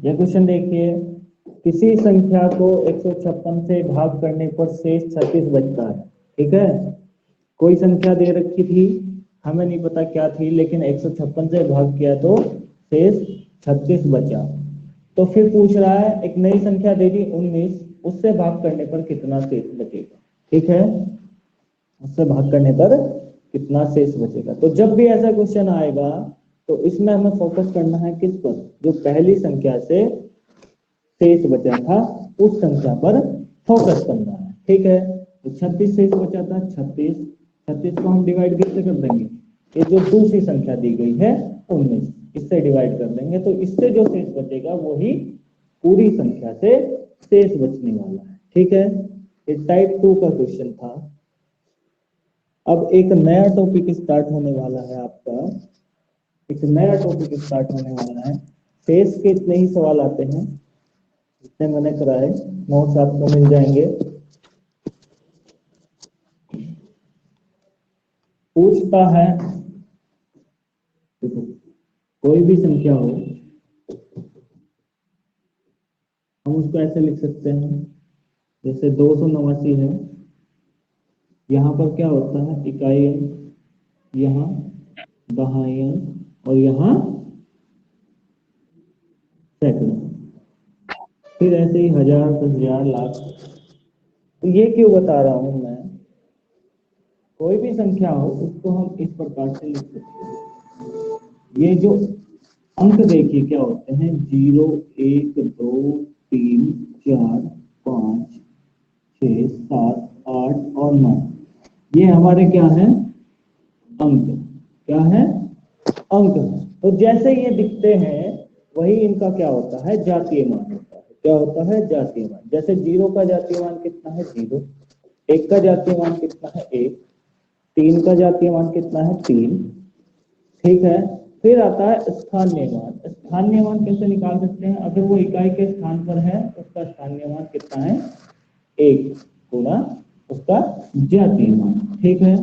ये क्वेश्चन देखिए, किसी संख्या को 156 से भाग करने पर शेष 36 बचता है। ठीक है, कोई संख्या दे रखी थी, हमें नहीं पता क्या थी, लेकिन 156 से भाग किया तो शेष 36 बचा। तो फिर पूछ रहा है एक नई संख्या दे दी 19, उससे भाग करने पर कितना शेष बचेगा। ठीक है, उससे भाग करने पर कितना शेष बचेगा। तो जब भी ऐसा क्वेश्चन आएगा तो इसमें हमें फोकस करना है किस पर, जो पहली संख्या से शेष बचा था उस संख्या पर फोकस करना है। ठीक है, तो 36 शेष बचा था, 36 को हम डिवाइड किससे कर देंगे, ये जो दूसरी संख्या दी गई है 19, इससे डिवाइड कर देंगे, तो इससे जो शेष बचेगा वही पूरी संख्या से शेष बचने वाला है। ठीक है, ये टाइप 2 का क्वेश्चन था। अब एक नया टॉपिक स्टार्ट होने वाला है आपका, एक नया टॉपिक स्टार्ट होने वाला है। शेष के इतने ही सवाल आते हैं जितने मैंने कराए, नोट्स आपको मिल जाएंगे। पूछता है, देखो कोई भी संख्या हो, हम उसको ऐसे लिख सकते हैं, जैसे 289 है, यहाँ पर क्या होता है इकाई अंक, यहाँ दहाई अंक और यहाँ सैकड़ों, फिर ऐसे ही 1000, 10,000, लाख। तो ये क्यों बता रहा हूं मैं, कोई भी संख्या हो उसको हम इस प्रकार से लिख सकते हैं। ये जो अंक देखिए क्या होते हैं, 0, 1, 2, 3, 4, 5, 6, 7, 8 और 9, ये हमारे क्या है, अंक। क्या है, अंक है। तो जैसे ये दिखते हैं वही इनका क्या होता है, जातीय मान होता है। क्या होता है, जातीय मान। जैसे 0 का जातीय मान कितना है, 0। 1 का जातीय मान कितना है, 1। 3 का जातीय मान कितना है, 3। ठीक है, फिर आता है स्थानीय मान। स्थानीय मान कैसे निकाल सकते हैं, अगर वो इकाई के स्थान पर है उसका स्थानीय मान कितना है, 1 गुना उसका जातीय मान। ठीक है,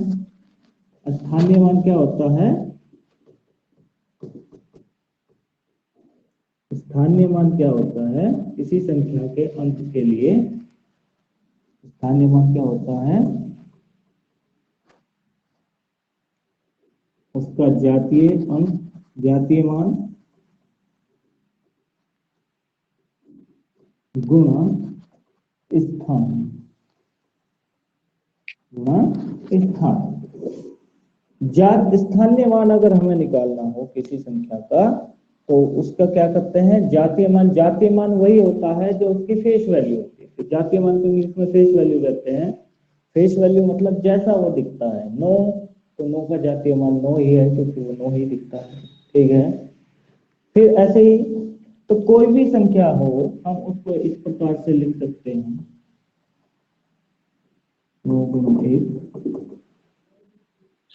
स्थानीय मान क्या होता है, स्थानीय मान क्या होता है, किसी संख्या के अंक के लिए स्थानीय मान क्या होता है, उसका जातीय अंक, जातीय मान गुणा स्थान, गुणा स्थान। स्थानीय मान अगर हमें निकालना हो किसी संख्या का, तो उसका क्या करते हैं, जातीय मान। जातीय मान वही होता है जो उसकी फेस वैल्यू होती है। तो जातीय मान को इंग्लिश में फेस वैल्यू कहते हैं। फेस वैल्यू मतलब जैसा वो दिखता है। 9, तो 9 का जातीय मान 9 ही है, क्योंकि वो 9 ही दिखता है। ठीक है, फिर ऐसे ही तो कोई भी संख्या हो हम उसको इस प्रकार से लिख सकते हैं, 9 गुना 1,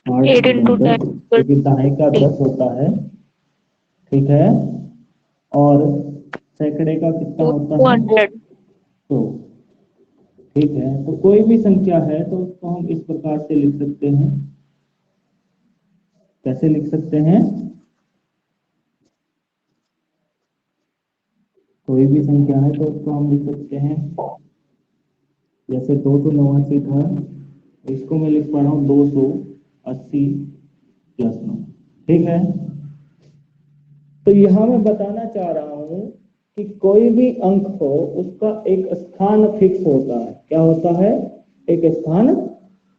8 गुना 10, क्योंकि दहाई का 10 होता है। ठीक है, और सैकड़े का कितना होता है, 2। ठीक है, तो कोई भी संख्या है तो उसको हम इस प्रकार से लिख सकते हैं। कैसे लिख सकते हैं, कोई भी संख्या है तो उसको हम लिख सकते हैं, जैसे 289 था, इसको मैं लिख पा रहा हूँ 280 प्लस 9। ठीक है, तो यहां मैं बताना चाह रहा हूं कि कोई भी अंक हो उसका एक स्थान फिक्स होता है। क्या होता है, एक स्थान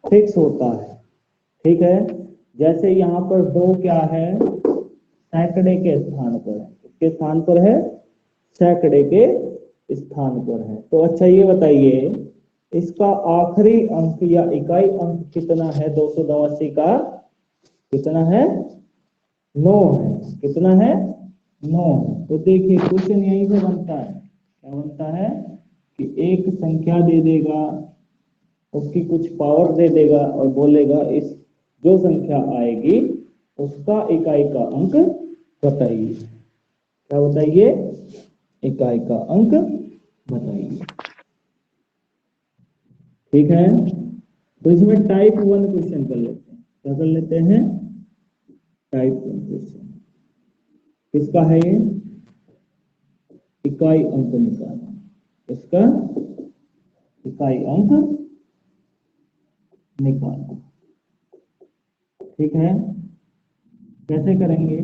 फिक्स होता है। ठीक है, जैसे यहाँ पर 2 क्या है, सैकड़े के स्थान पर है। किसके स्थान पर है, सैकड़े के स्थान पर है। तो अच्छा ये बताइए, इसका आखिरी अंक या इकाई अंक कितना है, 289 का कितना है, 9 है। कितना है, 9 है। तो देखिए क्वेश्चन यहीं से बनता है। क्या बनता है कि एक संख्या दे देगा, उसकी कुछ पावर दे देगा और बोलेगा इस जो संख्या आएगी उसका इकाई का अंक बताइए। क्या बताइए, इकाई का अंक बताइए। ठीक है, तो इसमें टाइप 1 क्वेश्चन कर लेते हैं। क्या कर लेते हैं, टाइप 1 क्वेश्चन। किसका है ये, इकाई अंक निकालना, इसका इकाई अंक निकालना। ठीक है, कैसे करेंगे?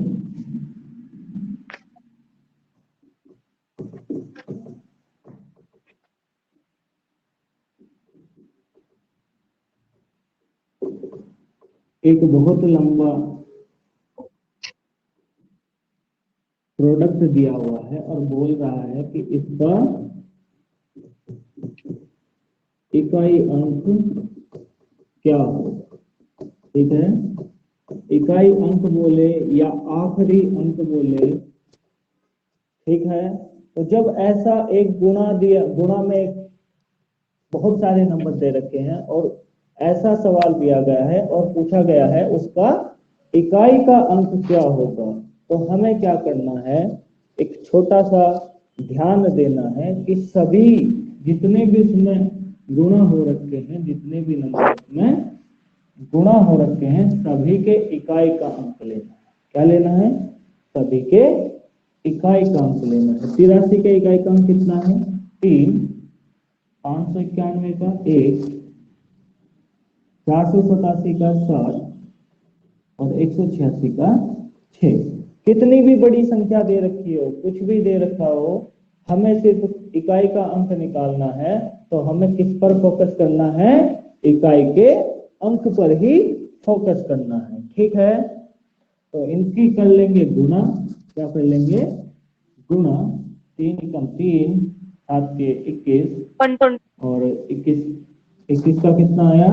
एक बहुत लंबा प्रोडक्ट दिया हुआ है और बोल रहा है कि इसका इकाई अंक क्या होगा। ठीक है, इकाई अंक बोले या आखिरी अंक बोले। ठीक है, तो जब ऐसा एक गुणा दिया, गुणा में बहुत सारे नंबर दे रखे हैं और ऐसा सवाल दिया गया है और पूछा गया है उसका इकाई का अंक क्या होगा, तो हमें क्या करना है, एक छोटा सा ध्यान देना है कि सभी जितने भी इसमें गुणा हो रखे हैं, जितने भी नंबर इसमें गुणा हो रखे हैं, सभी के इकाई का अंक लेना है। क्या लेना है? सभी के इकाई का अंक लेना है। 83 के इकाई का अंक कितना है? 3, 591 का 1, 487 का 7 और 186 का 6। कितनी भी बड़ी संख्या दे रखी हो, कुछ भी दे रखा हो, हमें सिर्फ इकाई का अंक निकालना है। तो हमें किस पर फोकस करना है? इकाई के अंक पर ही फोकस करना है। ठीक है, तो इनकी कर लेंगे गुणा। क्या कर लेंगे? गुणा। 3 एकम 3, 7 के 21 और 21 का कितना आया?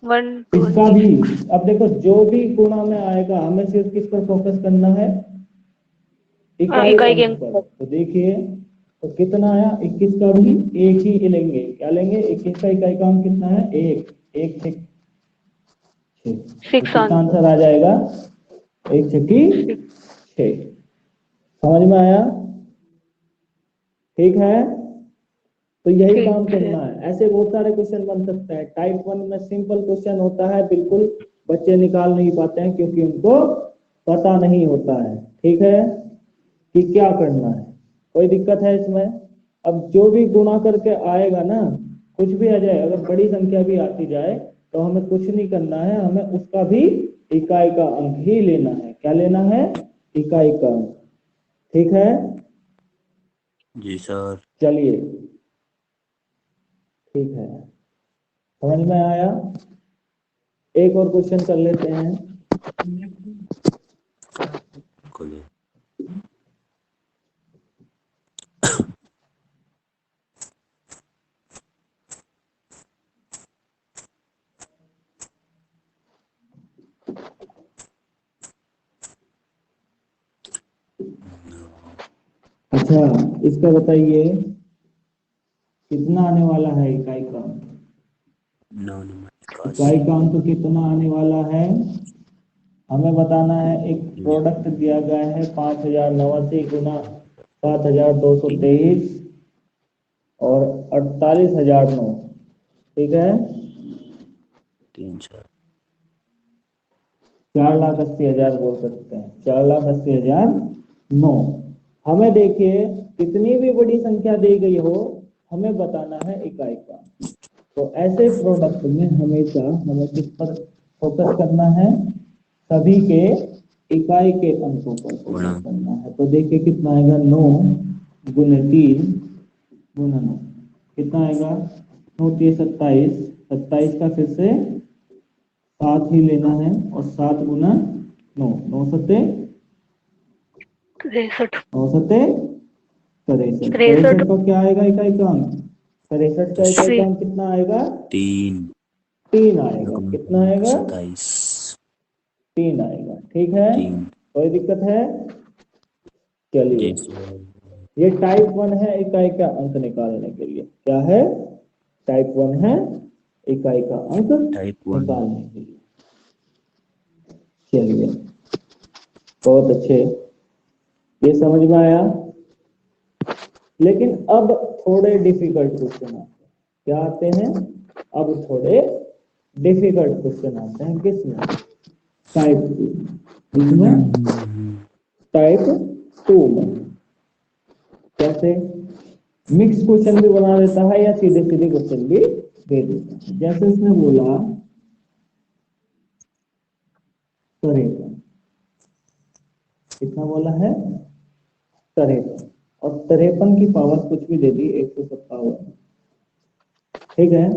1 इसका भी अब देखो, जो भी गुणा में आएगा हमें सिर्फ किस पर फोकस करना है? इकाई के अंक पर। तो देखिए, तो कितना आया? 21 का भी एक ही लेंगे। क्या लेंगे? 21 का इकाई का अंक कितना है? 1, 1 6, 6 कितना आंसर आ जाएगा? 1 6 6। समझ में आया? ठीक है, तो यही काम करना है। ऐसे बहुत सारे क्वेश्चन बन सकते हैं। टाइप 1 में सिंपल क्वेश्चन होता है, बिल्कुल बच्चे निकाल नहीं पाते हैं क्योंकि उनको पता नहीं होता है। ठीक है, कि क्या करना है। कोई दिक्कत है इसमें? अब जो भी गुणा करके आएगा ना, कुछ भी आ जाए, अगर बड़ी संख्या भी आती जाए तो हमें कुछ नहीं करना है, हमें उसका भी इकाई का अंक ही लेना है। क्या लेना है? इकाई का अंक। ठीक है जी सर। चलिए, ठीक है, समझ में आया? एक और क्वेश्चन कर लेते हैं। अच्छा, इसका बताइए कितना आने वाला है इकाई का अंक? इकाई का अंक कितना आने वाला है हमें बताना है। एक प्रोडक्ट दिया गया है 5089 गुना 7223 और 48,009। ठीक है, 4,80,000 बोल सकते हैं, 4,80,009। हमें देखिए, कितनी भी बड़ी संख्या दी गई हो, हमें बताना है इकाई का। तो ऐसे प्रोडक्ट में हमेशा हमें किस पर फोकस करना है? सभी के इकाई के अंकों पर फोकस करना है। तो देखिए कितना आएगा? 9 गुने 3 गुना 9 कितना आएगा? 9 3 27, 27 का फिर से 7 ही लेना है और 7 गुना 9, 9 सत्ते 63, 9 सत्ते 63। 63 का क्या आएगा इकाई का अंक? 63 का इकाई का अंक कितना आएगा? 3 आएगा। कितना आएगा? 3 आएगा। ठीक है, कोई दिक्कत है? चलिए, ये टाइप 1 है इकाई का अंक निकालने के लिए। क्या है? टाइप 1 है इकाई का अंक निकालने के लिए। चलिए, बहुत अच्छे, ये समझ में आया। लेकिन अब थोड़े डिफिकल्ट क्वेश्चन आते हैं। क्या आते हैं? अब थोड़े डिफिकल्ट क्वेश्चन आते हैं। किसमें? टाइप 2। इसमें टाइप 2 में। कैसे? मिक्स क्वेश्चन भी बना देता है या सीधे सीधे क्वेश्चन भी दे देता है। जैसे उसने बोला 53, कितना बोला है? 53, और 53 की पावर कुछ भी दे दी 157, ठीक है।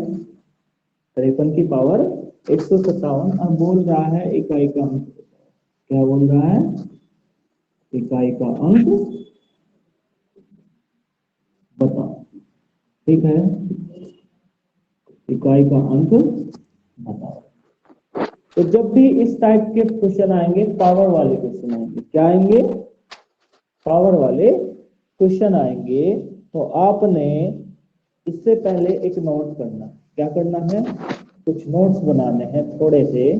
53 की पावर 157, अब बोल रहा है इकाई का अंक। क्या बोल रहा है? इकाई का अंक बताओ, ठीक है। इकाई का अंक बताओ। तो जब भी इस टाइप के क्वेश्चन आएंगे, पावर वाले क्वेश्चन आएंगे, क्या आएंगे? पावर वाले क्वेश्चन आएंगे, तो आपने इससे पहले एक नोट करना। क्या करना है? कुछ नोट्स बनाने हैं थोड़े से।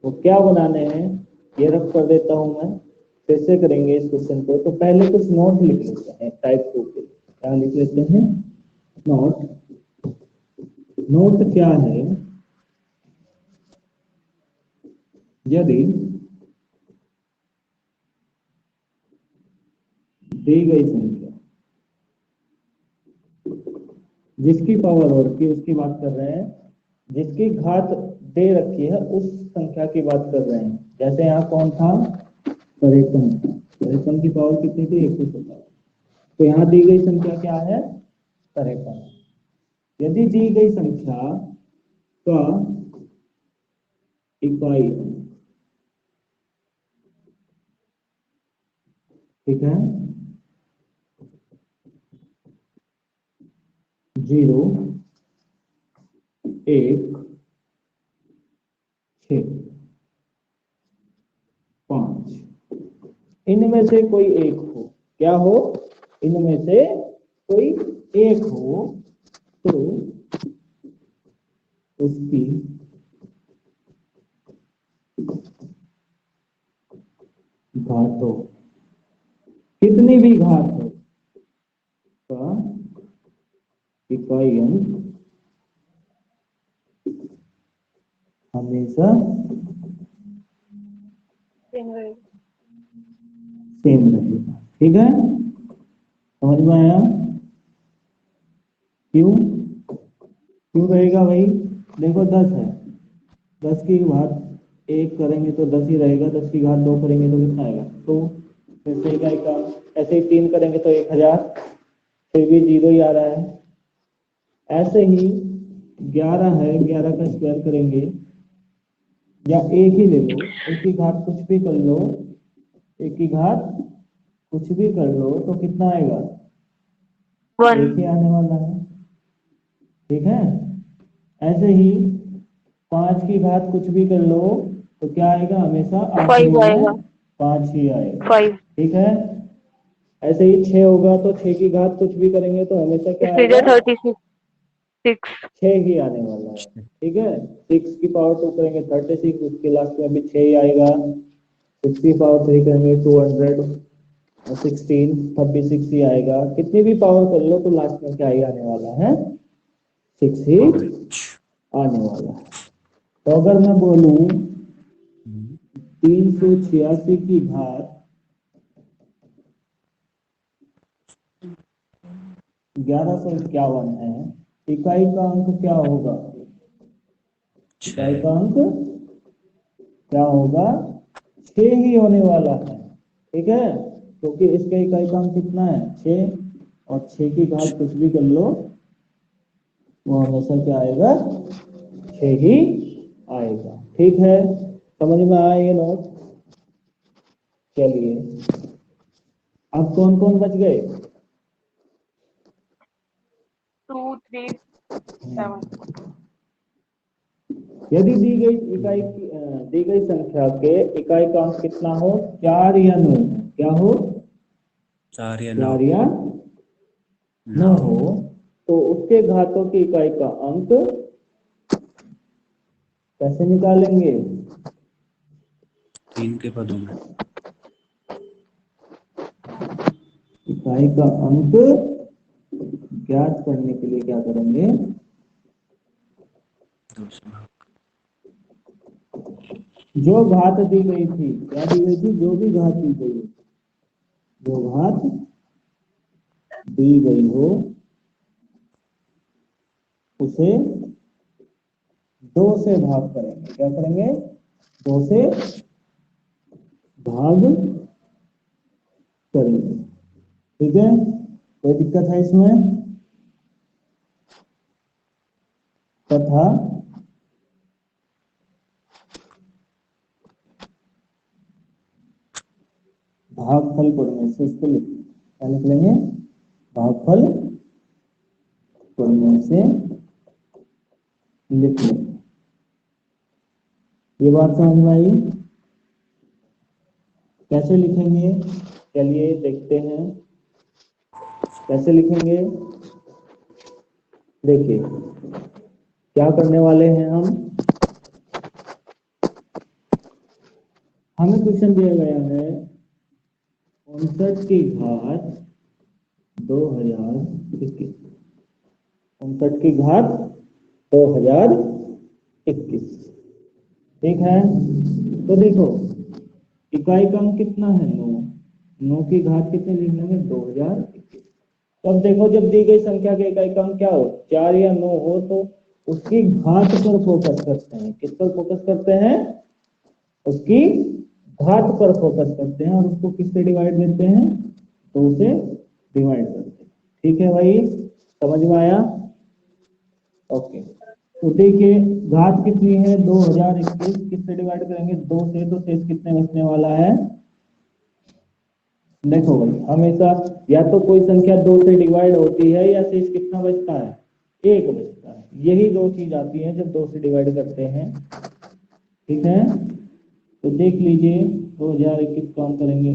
वो क्या बनाने हैं ये रख कर देता हूं मैं। कैसे करेंगे इस क्वेश्चन को? तो पहले कुछ नोट लिख लेते हैं टाइप 2 के। क्या लिख लेते हैं? नोट। नोट क्या है? यदि दी गई संख्या जिसकी पावर और की उसकी बात कर रहे हैं, जिसकी घात दे रखी है उस संख्या की बात कर रहे हैं। जैसे यहाँ कौन था? 53। 53 की पावर कितनी थी? 157। तो यहाँ दी गई संख्या क्या है? 53। यदि दी गई संख्या का इकाई, ठीक है, 0, 1, 6, 5, इनमें से कोई एक हो। क्या हो? इनमें से कोई एक हो, तो उसकी घात हो, कितनी भी घात हो, का इकाई अंक हमेशा सेम रहेगा। ठीक है, समझ में आया? क्यों क्यों रहेगा भाई? देखो 10 है, 10 की घात 1 करेंगे तो 10 ही रहेगा, 10 की घात 2 करेंगे तो कितना आएगा? तो जैसे इकाई का ऐसे ही 3 करेंगे तो 1000, फिर भी 0 ही आ रहा है। ऐसे ही 11 है, 11 का स्क्वायर करेंगे, या एक ही ले लो, एक की घात कुछ भी कर लो, एक की घात कुछ भी कर लो तो कितना आएगा? 1। एक ही आने वाला है। ठीक है, ऐसे ही 5 की घात कुछ भी कर लो तो क्या आएगा? हमेशा 5 आखिरी आएगा। में 5 ही आएगा। 5, ठीक है, ऐसे ही 6 होगा तो 6 की घात कुछ भी करेंगे तो हमेशा क्या इसलिए आएगा? 36, 6। 6 ही आने वाला है। ठीक है, 6 की पावर 2 करेंगे 36, उसके लास्ट में भी 6 ही आएगा। 6 की पावर 3 करेंगे 200, 16, 36 ही आएगा। कितनी भी पावर कर लो तो लास्ट में क्या ही आने वाला है? 6 ही आने वाला है। तो अगर मैं बोलूं 386 की घात 1151 है, इकाई का अंक क्या होगा? इकाई का अंक क्या होगा? 6 ही होने वाला है। ठीक है, क्योंकि इसका इकाई का अंक कितना है? 6, और 6 की घात कुछ भी कर लो वो हमेशा क्या आएगा? 6 ही आएगा। ठीक है, समझ में आया ये नोट? चलिए, अब कौन कौन बच गए? 2, 3, 7। यदि दी गई इकाई दी गई संख्या के इकाई का अंक कितना हो? 4 या 9। क्या हो? 4 या 4 9। या 9 हो, तो उसके घातों की इकाई का अंक कैसे निकालेंगे? 3 के पदों में। इकाई का अंक ज्ञात करने के लिए क्या करेंगे? 2 से भाग। जो घात दी गई थी, क्या दी गई थी? जो भी घात दी गई, जो घात दी गई हो उसे 2 से भाग करेंगे। क्या करेंगे? 2 से भाग करेंगे। ठीक है, कोई दिक्कत है इसमें? तथा भागफल पढ़ने से, इसको क्या लिख लेंगे? भागफल पढ़ने से लिख लेंगे। ये बात समझ में आई? कैसे लिखेंगे? चलिए देखते हैं कैसे लिखेंगे। देखिए क्या करने वाले हैं हमें क्वेश्चन दिया गया है 59 की घात 2021, 59 की घात 2021। ठीक है, तो देखो इकाई क्रम कितना है? 9 की घात कितने लिख लेंगे? 2021। तब देखो जब दी गई संख्या के इकाई क्रम क्या हो, 4 या 9 हो, तो उसकी घात पर फोकस करते हैं। किस पर फोकस करते हैं? उसकी घात पर फोकस करते हैं और उसको किससे डिवाइड देते हैं? 2 से डिवाइड करते हैं। ठीक है भाई, समझ में आया? ओके, तो देखिए घात कितनी है? 2021, किससे डिवाइड करेंगे? 2 से, तो शेष कितने बचने वाला है? देखो भाई हमेशा या तो कोई संख्या 2 से डिवाइड होती है या शेष कितना बचता है? 1 बचता है। यही 2 चीज आती है जब 2 से डिवाइड करते हैं। ठीक है, तो देख लीजिए 2021 को हम करेंगे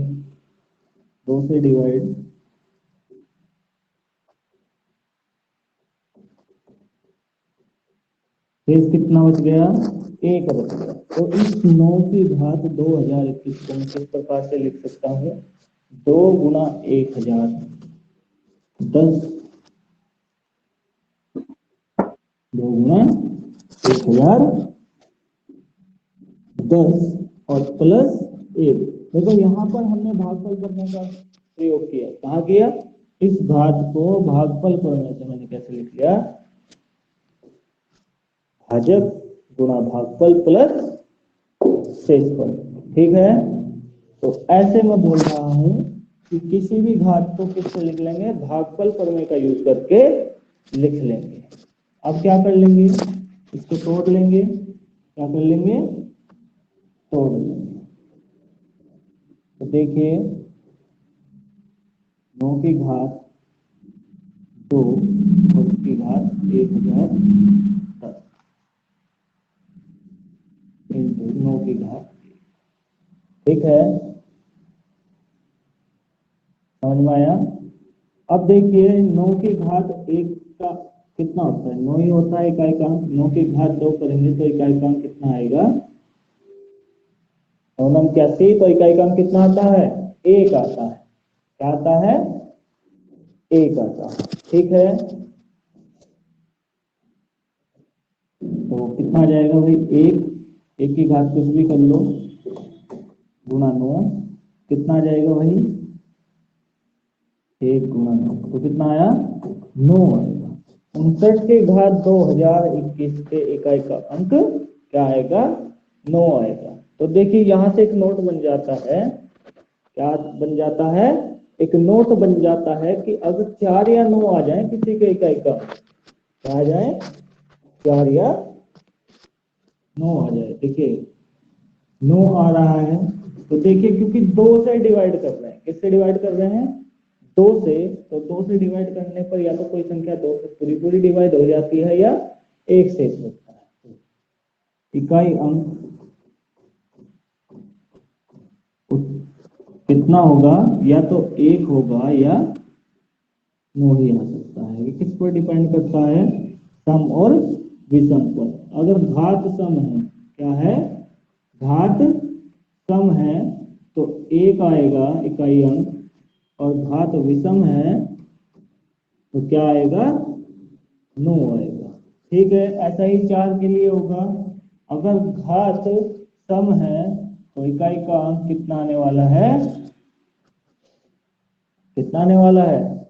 2 से डिवाइड, शेष कितना बच गया? 1 बच गया। तो इस 9 की घात 2021 को मैं किस प्रकार से लिख सकता हूँ? 2 गुना 1000 10, 2 गुना 1000 10 और प्लस 1। देखो यहाँ पर हमने भागफल करने का प्रयोग किया। कहाँ किया? इस घात को भागफल करने से मैंने कैसे लिख लिया? भाजक गुणा भागफल प्लस शेषफल। ठीक है, तो ऐसे मैं बोल रहा हूं कि किसी भी घात को किससे लिख लेंगे? भागफल प्रमेय का यूज करके लिख लेंगे। अब क्या कर लेंगे? इसको तोड़ लेंगे। क्या कर लेंगे? तोड़ लेंगे। तो देखिए 9 की घात 2 और उसकी घात 1010 इंटू 9 की घात। ठीक है, समझ में आया? अब देखिए 9 की घात 1 का कितना होता है? 9 ही होता है इकाई क्रम। 9 की घात 2 करेंगे तो इकाई क्रम कितना आएगा? 9 तो इकाई क्रम कितना आता है? 1 आता है। क्या आता है? 1 आता है। ठीक है, तो कितना आ जाएगा भाई? 1 की घात कुछ भी कर लो गुणा 9, कितना आ जाएगा भाई? 1 गुणा 9, तो कितना आया? 9 आएगा। 59 की घात 2021 के इकाई का अंक क्या आएगा? 9 आएगा। तो देखिए यहां से एक नोट बन जाता है। क्या बन जाता है? एक नोट बन जाता है कि अगर 4 या 9 आ जाए किसी के इकाई का, क्या आ जाए? 4 या 9 आ जाए। देखिए 9 आ रहा है, तो देखिए क्योंकि 2 से डिवाइड कर रहे हैं। किससे डिवाइड कर रहे हैं? 2 से। तो 2 से डिवाइड करने पर या तो कोई संख्या 2 से पूरी पूरी डिवाइड हो जाती है या 1 से बचता है। इकाई अंक कितना होगा? या तो 1 होगा या 9 ही आ सकता है। ये किस पर डिपेंड करता है? सम और विषम पर। अगर घात सम है, क्या है? घात सम है तो 1 आएगा इकाई अंक, और घात विषम है तो क्या आएगा? 9 आएगा। ठीक है, ऐसा ही 4 के लिए होगा। अगर घात सम है तो इकाई का अंक कितना आने वाला है? कितना आने वाला है?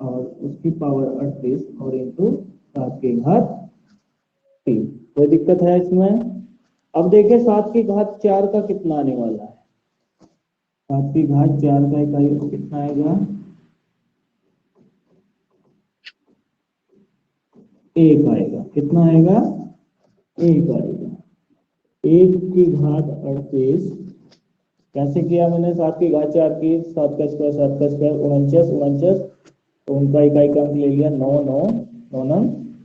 और उसकी पावर 38 और इंटू 7 की घात 3। कोई दिक्कत है इसमें? अब देखें 7 की घात 4 का कितना आने वाला है। 7 की घात 4 का इकाई कितना आएगा? 1 आएगा। कितना आएगा? 1 आएगा। 1 की घात 38 कैसे किया मैंने? 7 की घात 4 की, 7 का स्क्वायर 7 का स्क्वायर 49, तो उनका इकाई का अंक ले लिया 9 9 9 9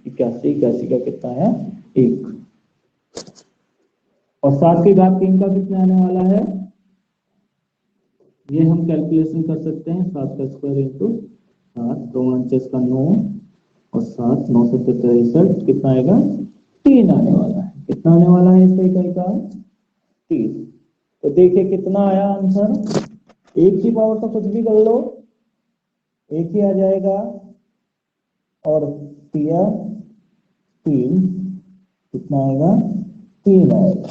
81, 81 का कितना है? 1। और 7 की घात 3 का कितना आने वाला है? ये हम कैलकुलेशन कर सकते हैं। 7 का स्क्वायर इंटू 7, 2 49 का 9 और 7 9 7 63 कितना आएगा? 3 आने वाला है। कितना आने वाला है इसका इकाई का? 3। तो देखिए कितना आया आंसर। 1 की पावर तो कुछ भी कर लो, 1 ही आ जाएगा। और 3 कितना आएगा? 3 आएगा।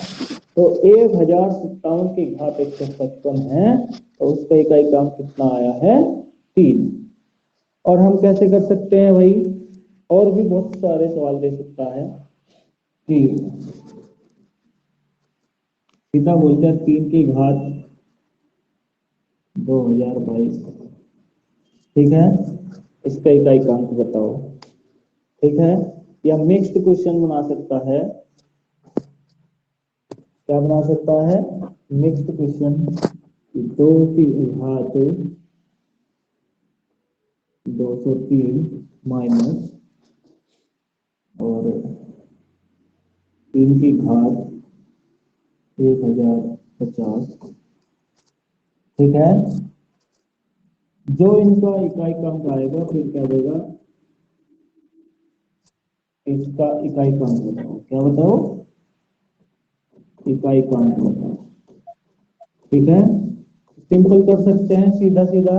तो 1057 की घात 155 है, तो उसका इकाई का अंक कितना आया है? 3। और हम कैसे कर सकते हैं भाई? और भी बहुत सारे सवाल दे सकता है कि सीधा बोलते हैं 3 की घात 2022, ठीक है, इसका इकाई का अंक बताओ। ठीक है, या मिक्स्ड क्वेश्चन बना सकता है। क्या बना सकता है? Mixed question. 2 की घात 203 माइनस और 3 की घात 1050, ठीक है। जो इनका इकाई का अंक आएगा फिर क्या देगा? इसका इकाई का अंक बताओ। क्या बताओ? इकाई का अंक बताओ। ठीक है, सिंपल कर सकते हैं, सीधा सीधा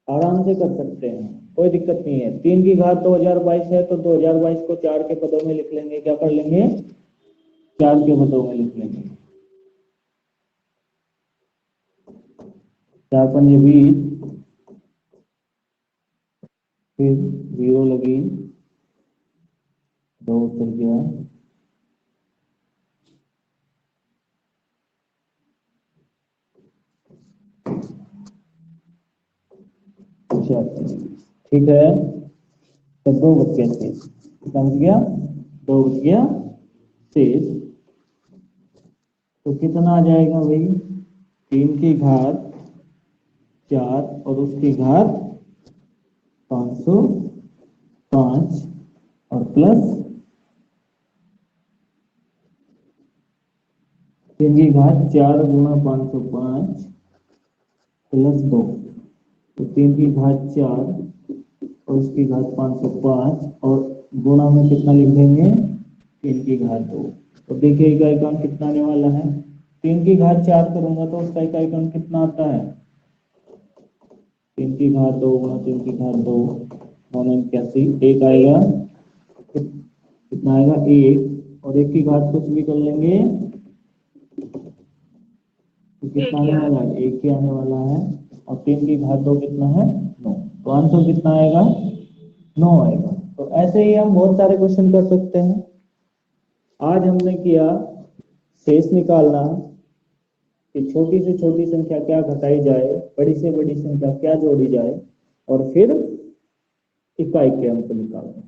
आराम से कर सकते हैं, कोई दिक्कत नहीं है। 3 की घात 2022 है, तो 2022 को 4 के पदों में लिख लेंगे। क्या कर लेंगे? 4 के पदों में लिख लेंगे। 4 पंजे 20, फिर 0 लगी, 2 उतर गया, ठीक है। तो 2 बच गया शेष। समझ गया? 2 बच गया शेष। तो कितना आ जाएगा भाई? 3 की घात 4 और उसकी घात 505 और प्लस 3 की घात 4 गुणा 505 प्लस 2, तो 3 की घात 4 और उसकी घात 505 और गुणा में कितना लिख देंगे? 3 की घात 2। तो देखिए इकाई का अंक कितना आने वाला है? 3 की घात 4 करूंगा तो उसका इकाई का अंक कितना आता है? 3 की घात 2 गुणा 3 की घात 2 81, 1 आएगा। कितना आएगा? 1। और 1 की घात कुछ भी कर लेंगे तो कितना आने वाला है? 1 ही आने वाला है। और 3 की घात 2 कितना है? 9। तो आंसर कितना आएगा? 9 आएगा। तो ऐसे ही हम बहुत सारे क्वेश्चन कर सकते हैं। आज हमने किया शेष निकालना, कि छोटी से छोटी संख्या क्या घटाई जाए, बड़ी से बड़ी संख्या क्या जोड़ी जाए, और फिर इकाई के अंक निकालना।